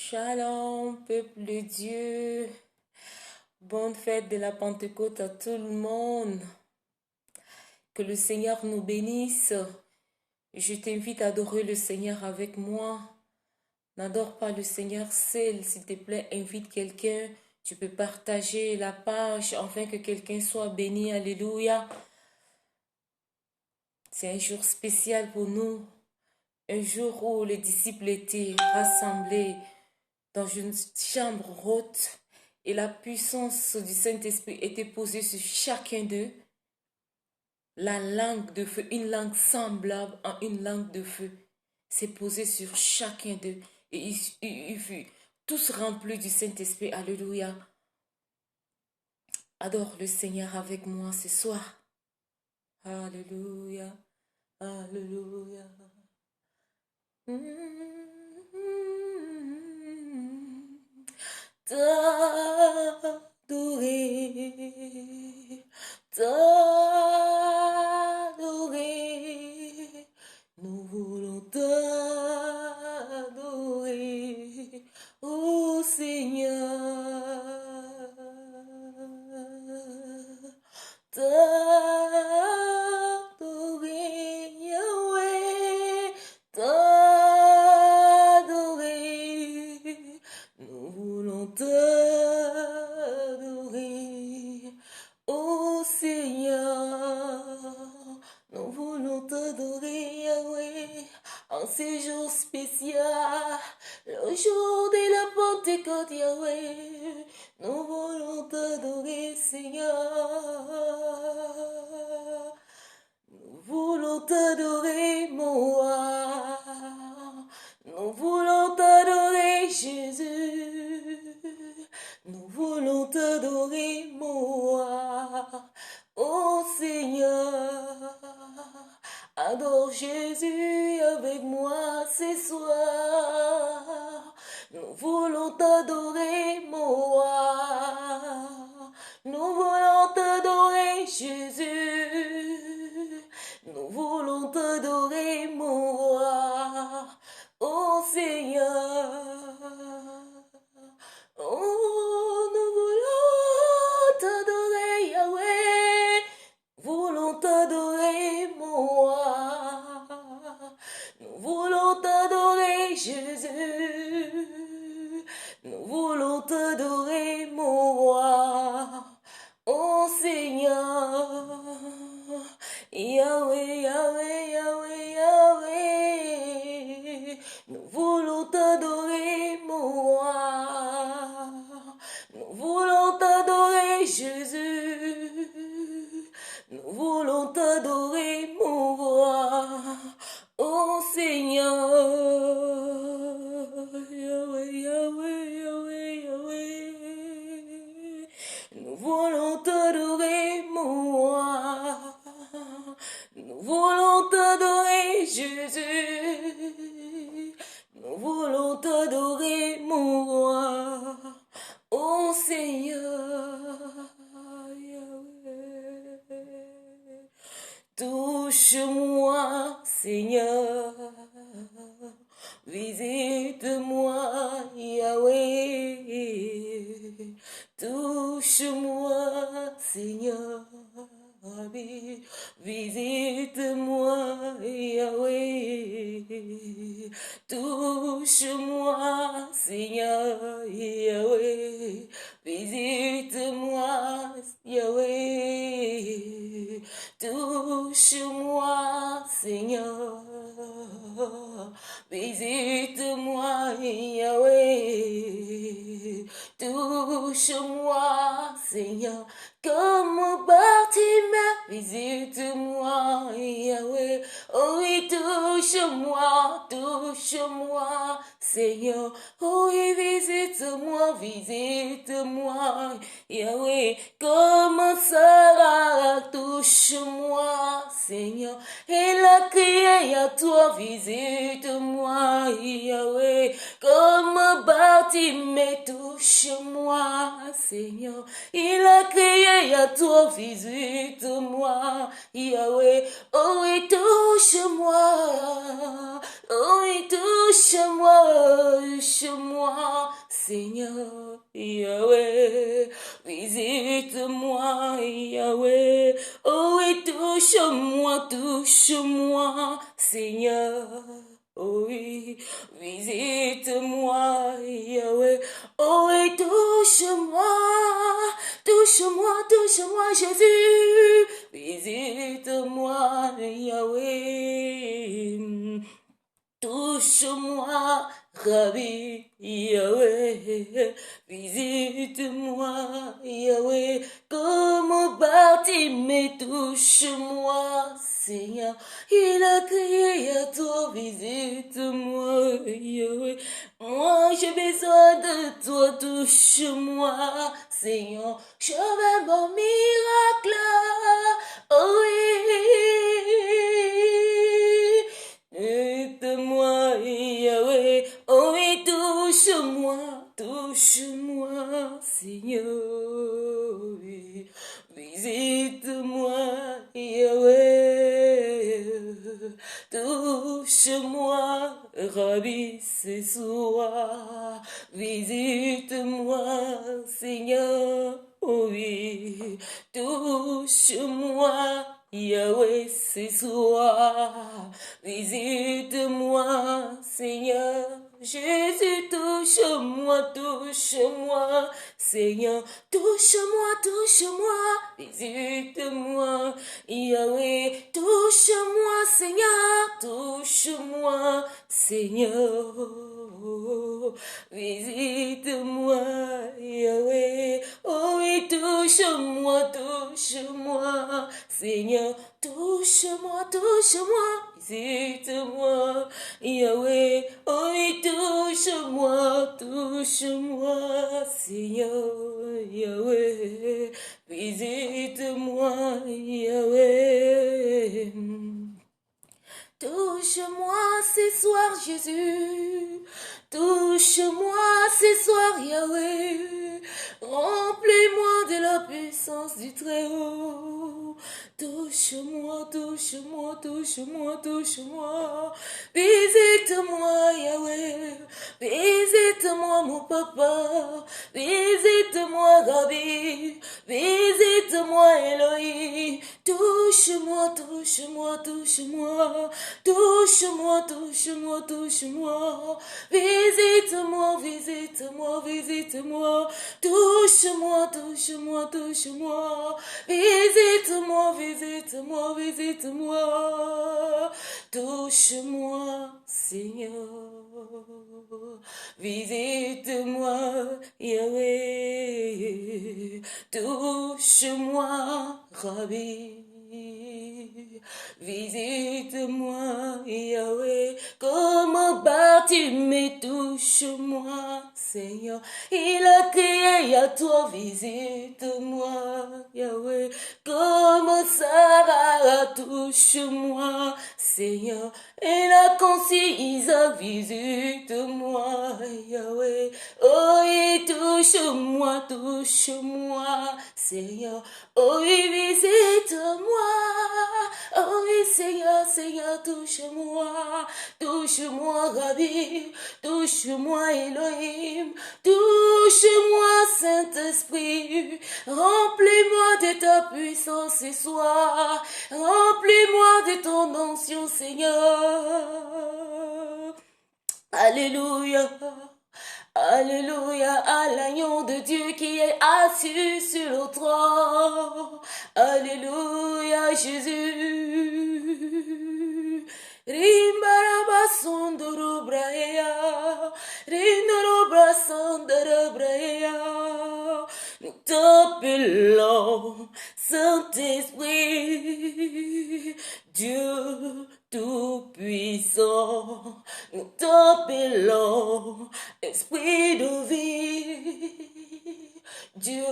Shalom, peuple de Dieu. Bonne fête de la Pentecôte à tout le monde. Que le Seigneur nous bénisse. Je t'invite à adorer le Seigneur avec moi. N'adore pas le Seigneur seul, s'il te plaît. Invite quelqu'un. Tu peux partager la page afin que quelqu'un soit béni. Alléluia. C'est un jour spécial pour nous. Un jour où les disciples étaient rassemblés dans une chambre haute et la puissance du Saint-Esprit était posée sur chacun d'eux. La langue de feu, une langue semblable à une langue de feu, s'est posée sur chacun d'eux. Et ils furent tous remplis du Saint-Esprit. Alléluia. Adore le Seigneur avec moi ce soir. Alléluia. Alléluia. T'adorer, t'adorer, nous voulons t'adorer, ô Seigneur, t'adorer, Yahweh, t'adorer, nous voulons t'adorer, ô Seigneur, nous voulons t'adorer, Yahweh, en ces jours spéciaux, le jour de la Pentecôte, Yahweh, nous voulons t'adorer, Seigneur, nous voulons t'adorer, mon roi, nous voulons t'adorer, Jésus, nous voulons t'adorer, mon roi, ô Seigneur, adore Jésus avec moi ce soir, nous voulons t'adorer, mon roi, nous voulons t'adorer, Jésus, nous voulons t'adorer, mon roi, ô Seigneur, oh, nous voulons t'adorer, Yahweh, voulons t'adorer, mon roi, nous voulons t'adorer, Jésus, nous voulons t'adorer, mon roi, ô Seigneur, Yahweh, Yahweh, Yahweh, Yahweh, nous voulons t'adorer, mon roi, nous voulons t'adorer, Jésus, nous voulons t'adorer, mon roi, ô Seigneur, Yahweh, Yahweh, Yahweh, Yahweh, nous voulons t'adorer, mon roi, nous voulons t'adorer, Jésus, nous voulons t'adorer, mon roi, ô Seigneur, Yahweh. Touche-moi, Seigneur, visite-moi, Yahweh, touche-moi, Seigneur, visite-moi, Yahweh, touche-moi, Seigneur, Yahweh, visite-moi, Yahweh, touche-moi, Seigneur, visite-moi, Yahweh, touche-moi, Seigneur, comme Bartimée, visite-moi, Yahweh, oh oui, touche-moi, touche-moi, Seigneur, oh oui, visite-moi, visite-moi, Yahweh, comme Sarah, touche-moi, Seigneur, elle a crié à toi, visite-moi, Yahweh, comme Bartimée, touche-moi, Seigneur, il a crié à toi, visite-moi, Yahweh, oh oui, touche-moi, oh oui, touche-moi, touche-moi, Seigneur, Yahweh, visite-moi, Yahweh, oh et touche-moi, Seigneur. Oh oui, visite-moi, Yahweh, oh et touche-moi, Jésus, visite-moi, Yahweh, touche-moi, Rabbi, Yahweh, visite-moi, Yahweh, comme Bartimée, touche-moi, Seigneur, il a crié à toi, visite-moi, Yahweh, moi j'ai besoin de toi, touche-moi, Seigneur, je veux mon miracle, oh oui. Aide-moi, Yahweh, oh oui, touche-moi, Seigneur, oui. Visite-moi, Yahweh, touche-moi, Rabbi, ce soir, visite-moi, Seigneur, oh oui, touche-moi, Yahweh, ce soir, visite-moi, Seigneur. Jésus, touche-moi, Seigneur. Touche-moi, visite-moi, Yahweh. Touche-moi, Seigneur. Touche-moi, Seigneur. Visite-moi, Yahweh. Oh oui, touche-moi, Seigneur. Touche-moi, visite-moi, Yahweh, oh oui, touche-moi, Seigneur, Yahweh, visite-moi, Yahweh. Touche-moi ce soir, Jésus. Touche-moi ce soir, Yahweh. Remplis-moi de la puissance du Très-Haut. Touche-moi. Visite-moi, Yahweh. Visite-moi, mon papa. Visite-moi, Rabbi. Visite-moi, Elohim. Touche-moi. Visite-moi. Touche-moi. Visite-moi. Touche-moi, Seigneur. Visite-moi, Yahweh. Touche-moi, Rabbi. Visite-moi, Yahweh, comme Bartimée, touche-moi, Seigneur. Il a crié à toi, visite-moi, Yahweh, comme Sarah, touche-moi, Seigneur. Il a conçu Isaac, visite-moi, Yahweh. Oh, et touche-moi, Seigneur. Oh oui, visite-moi. Oh oui, Seigneur, touche-moi, Rabbi, touche-moi, Elohim, touche-moi, Saint-Esprit, remplis-moi de ta puissance ce soir, remplis-moi de ton onction, Seigneur. Alléluia. Alléluia à l'agneau de Dieu qui est assis sur le trône. Alléluia Jésus. Rimbaraba sondoro braya. Rindoro brasandoro braya. Nous t'appelons Saint-Esprit, Dieu tout-puissant. Nous t'appelons Esprit de vie, Dieu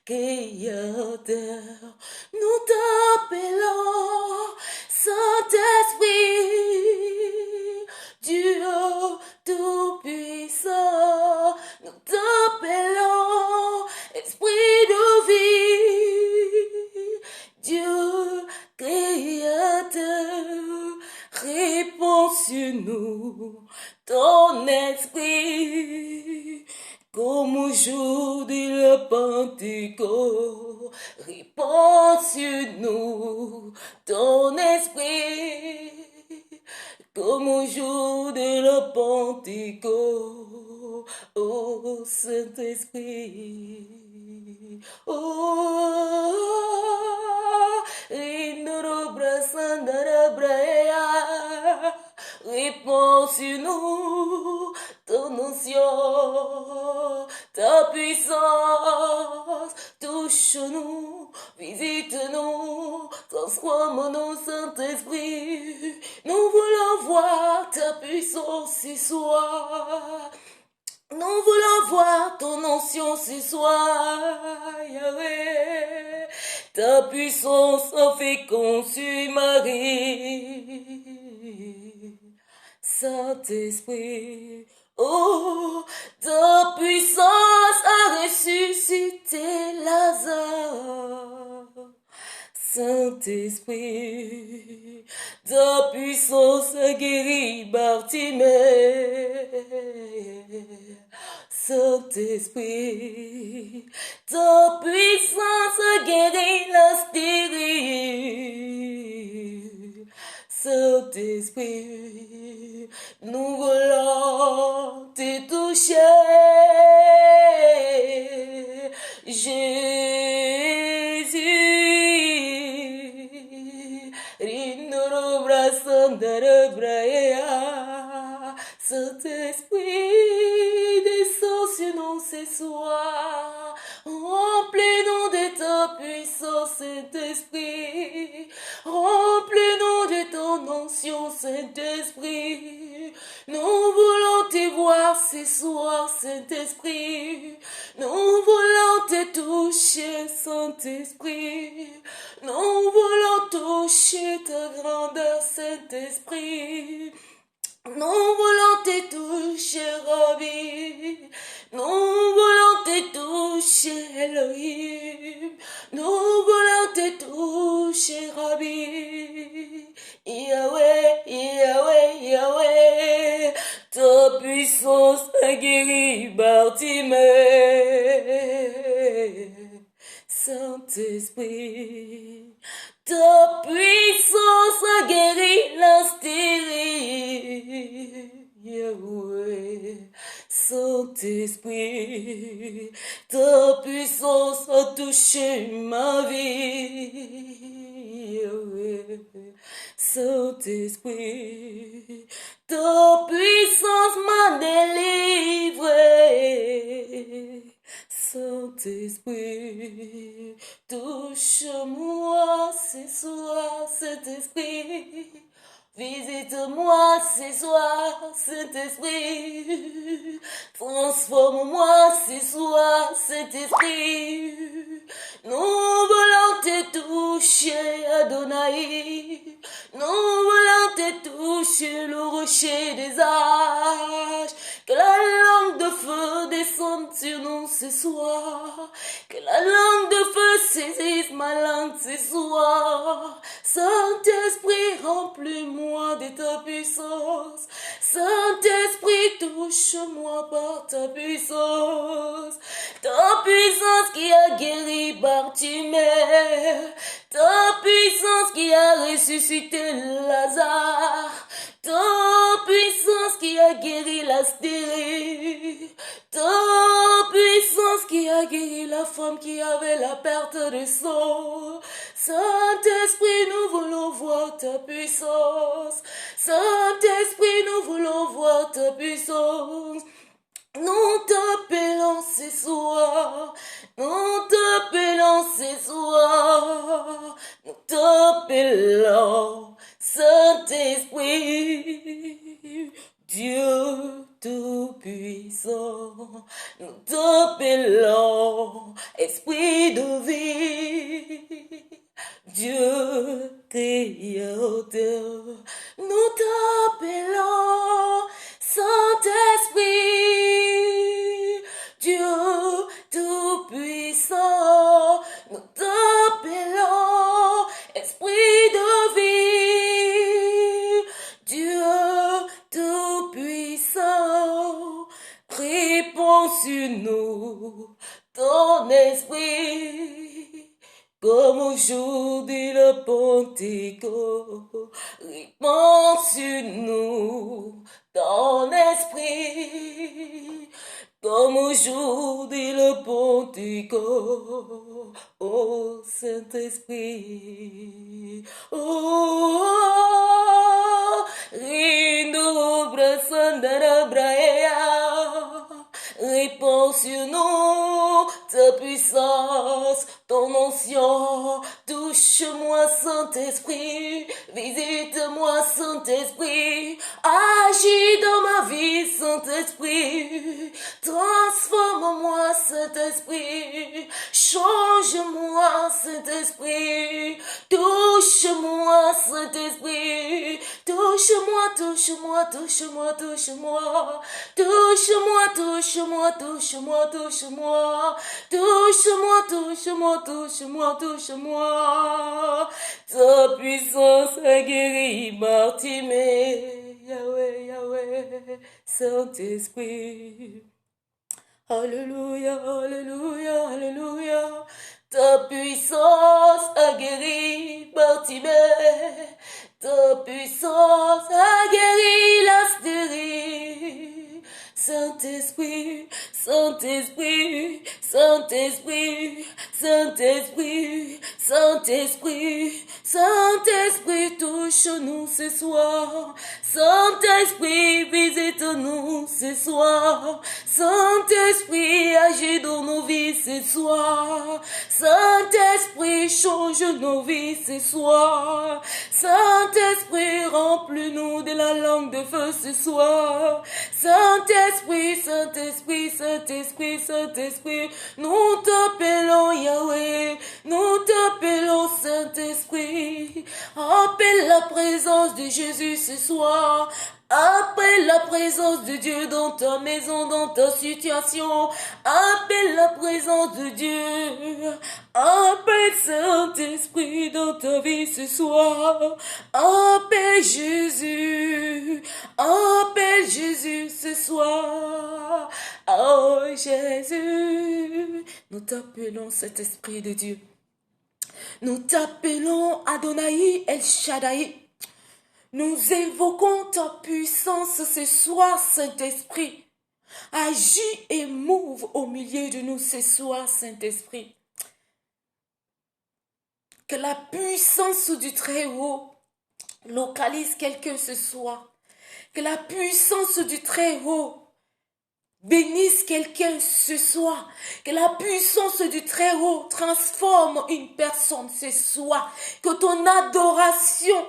créateur. Nous t'appelons Saint-Esprit, Dieu tout-puissant. Nous t'appelons Esprit de vie, Dieu créateur. Réponds sur nous ton esprit, Pentecôte, répand sur nous ton esprit, comme au jour de la Pentecôte, ô Saint-Esprit. Oh, réponds sur nous ton onction, ta puissance, touche-nous, visite-nous, transforme-nous, Saint-Esprit. Nous voulons voir ta puissance ce soir. Nous voulons voir ton onction ce soir, Yahweh. Ta puissance en fait conçu Marie. Saint-Esprit, oh, ta puissance a ressuscité Lazare. Saint-Esprit, ta puissance a guéri Bartimée. Saint-Esprit, ta puissance a guéri la stérile. Saint-Esprit, nous voulons te toucher. Jésus, Saint-Esprit, descends sur nous ce soir. Remplis-nous de ta puissance, Saint-Esprit. Remplis-nous de ton onction, Saint-Esprit. Nous voulons te voir ce soir, Saint-Esprit. Nous voulons te toucher, Saint-Esprit. Nous voulons toucher ta grandeur, Saint-Esprit. Nous voulons te toucher, Rabbi. Nous voulons te toucher, Elohim. Nous voulons te toucher, Rabbi. Yahweh, Yahweh, Yahweh. Ta puissance a guéri Bartimée. Saint-Esprit, ta puissance a guéri la stérile. Yahweh, Saint-Esprit, ta puissance a touché ma vie. Yahweh, Saint-Esprit, ta puissance m'a délivré. Saint-Esprit, touche-moi ce soir, Saint-Esprit. Visite-moi ce soir, Saint-Esprit. Transforme-moi ce soir, Saint-Esprit. Nous voulons te toucher, Adonai. Nous voulons te toucher, le rocher des âges. Que la langue de feu descende sur nous ce soir. Que la langue de feu saisisse ma langue ce soir. Saint-Esprit, remplis-moi de ta puissance. Saint-Esprit, touche-moi par ta puissance. Ta puissance qui a guéri Bartimée. Ta puissance qui a ressuscité Lazare. Ta puissance qui a guéri la stérile. Ta puissance qui a guéri la femme qui avait la perte de sang. Saint-Esprit, nous voulons voir ta puissance. Saint-Esprit, nous voulons voir ta puissance. Nous t'appelons ce soir. Nous t'appelons ce soir. Nous t'appelons Saint-Esprit. Dieu Tout-Puissant, nous t'appelons Esprit de vie, Dieu Créateur, nous t'appelons Saint-Esprit, Dieu Tout-Puissant, nous t'appelons Esprit de vie, Dieu Tout-Puissant, réponds sur nous ton esprit, comme au jour de la Pentecôte, répand sur nous ton esprit, comme au jour de la Pentecôte, ô Saint-Esprit, oh, Rindo Brasandara Braea, répands sur nous ta puissance, ton onction, touche-moi Saint-Esprit, visite-moi Saint-Esprit, agis dans ma vie Saint-Esprit, transforme-moi Saint-Esprit, change-moi Saint-Esprit, touche-moi Saint-Esprit, touche-moi, touche-moi, touche-moi, touche-moi, touche-moi, touche-moi, touche-moi, touche-moi, touche-moi, touche-moi, touche-moi, touche-moi. Ta puissance a guéri Bartimée, Yahweh, Yahweh, Saint-Esprit. Alléluia, Alléluia, Alléluia. Ta puissance a guéri Bartimée. Ta puissance a guéri l'astérie. Saint-Esprit, Saint-Esprit, Saint-Esprit, Saint-Esprit, Saint-Esprit, Saint-Esprit, touche-nous ce soir. Saint-Esprit, visite-nous ce soir. Saint-Esprit, agis dans nos vies ce soir. Saint-Esprit, change nos vies ce soir. Saint-Esprit, remplis-nous de la langue de feu ce soir. Saint-Esprit, Saint-Esprit, Saint-Esprit, Saint-Esprit, nous t'appelons Yahweh, nous t'appelons Saint-Esprit. Appelle la présence de Jésus ce soir. Appelle la présence de Dieu dans ta maison, dans ta situation. Appelle la présence de Dieu. Appelle Saint-Esprit dans ta vie ce soir. Appelle Jésus. Appelle Jésus ce soir. Oh Jésus. Nous t'appelons cet Esprit de Dieu. Nous t'appelons Adonai El Shaddai. Nous évoquons ta puissance ce soir, Saint-Esprit. Agis et mouve au milieu de nous ce soir, Saint-Esprit. Que la puissance du Très-Haut localise quelqu'un ce soir. Que la puissance du Très-Haut bénisse quelqu'un ce soir. Que la puissance du Très-Haut transforme une personne ce soir. Que ton adoration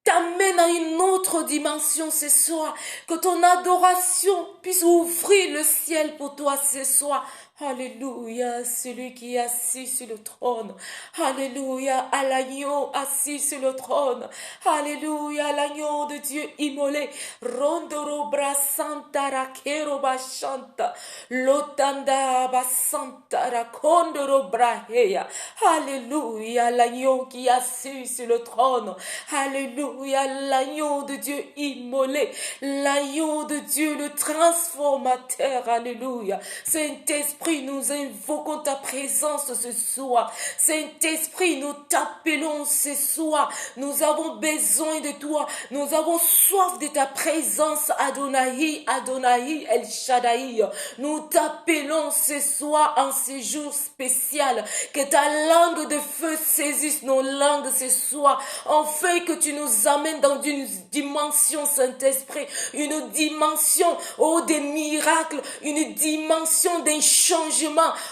t'amène à une autre dimension ce soir. Que ton adoration puisse ouvrir le ciel pour toi ce soir. Alléluia, celui qui est assis sur le trône. Alléluia, à l'agneau assis sur le trône. Alléluia, l'agneau de Dieu immolé. Rondoro brasanta rakero bashanta. Lotanda basanta rakondoro braheya. Alléluia, l'agneau qui est assis sur le trône. Alléluia, l'agneau de Dieu immolé. L'agneau de Dieu, le transformateur. Alléluia. Saint-Esprit, nous invoquons ta présence ce soir. Saint-Esprit, nous t'appelons ce soir. Nous avons besoin de toi. Nous avons soif de ta présence, Adonai, Adonai, El Shaddai. Nous t'appelons ce soir en ce jour spécial. Que ta langue de feu saisisse nos langues ce soir. Enfin que tu nous amènes dans une dimension, Saint-Esprit. Une dimension, oh, des miracles. Une dimension d'un changement.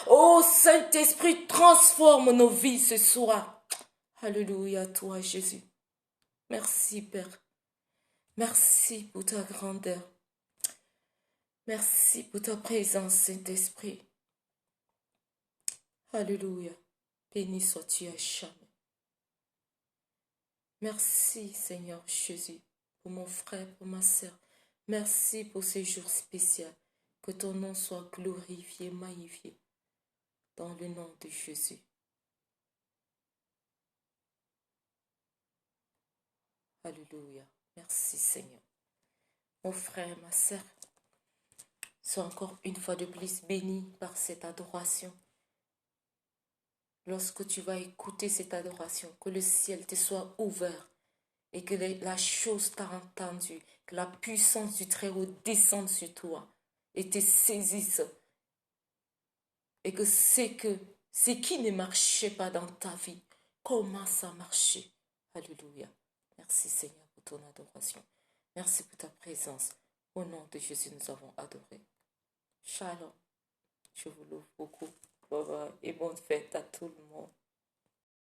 Oh, Saint-Esprit, transforme nos vies ce soir. Alléluia, toi, Jésus. Merci, Père. Merci pour ta grandeur. Merci pour ta présence, Saint-Esprit. Alléluia. Béni sois-tu à jamais. Merci, Seigneur Jésus, pour mon frère, pour ma sœur. Merci pour ce jour spécial. Que ton nom soit glorifié, magnifié. Dans le nom de Jésus. Alléluia. Merci, Seigneur. Mon frère, ma sœur, Sois encore une fois de plus béni par cette adoration. Lorsque tu vas écouter cette adoration, que le ciel te soit ouvert et que la chose t'a entendu, que la puissance du Très-Haut descende sur toi et te saisisse et que ce qui ne marchait pas dans ta vie commence à marcher. Alléluia. Merci Seigneur pour ton adoration. Merci pour ta présence. Au nom de Jésus, nous avons adoré. Shalom. Je vous loue beaucoup. Bye bye et bonne fête à tout le monde.